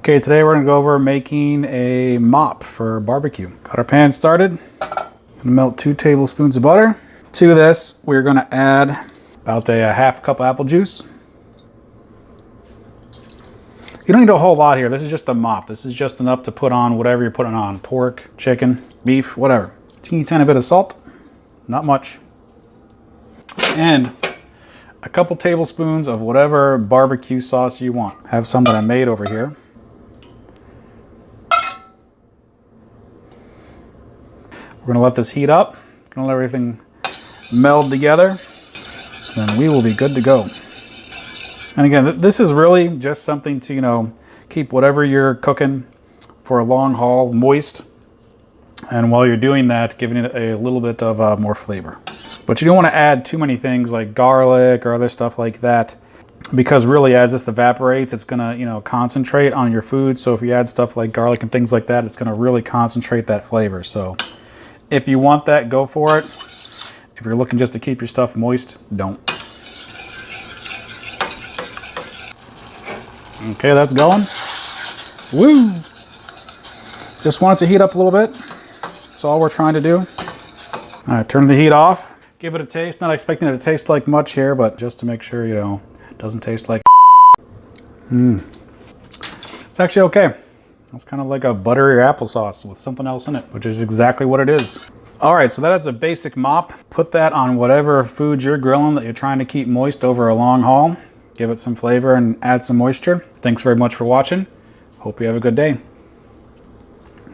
Okay, today we're gonna go over making a mop for barbecue. Got our pan started. Gonna melt 2 tablespoons of butter. To this, we're gonna add about a half cup of apple juice. You don't need a whole lot here. This is just a mop. This is just enough to put on whatever you're putting on. Pork, chicken, beef, whatever. Teeny tiny bit of salt, not much. And a couple tablespoons of whatever barbecue sauce you want. I have some that I made over here. We're gonna let this heat up. Gonna let everything meld together. Then we will be good to go. And again, this is really just something to, keep whatever you're cooking for a long haul moist. And while you're doing that, giving it a little bit of more flavor. But you don't want to add too many things like garlic or other stuff like that, because really as this evaporates, it's gonna, concentrate on your food. So if you add stuff like garlic and things like that, it's gonna really concentrate that flavor. So if you want that, go for it. If you're looking just to keep your stuff moist, don't. Okay, that's going. Woo! Just want it to heat up a little bit. That's all we're trying to do. All right, turn the heat off. Give it a taste. Not expecting it to taste like much here, but just to make sure, it doesn't taste like It's actually okay. It's kind of like a buttery applesauce with something else in it, which is exactly what it is. All right, so that is a basic mop. Put that on whatever food you're grilling that you're trying to keep moist over a long haul. Give it some flavor and add some moisture. Thanks very much for watching. Hope you have a good day.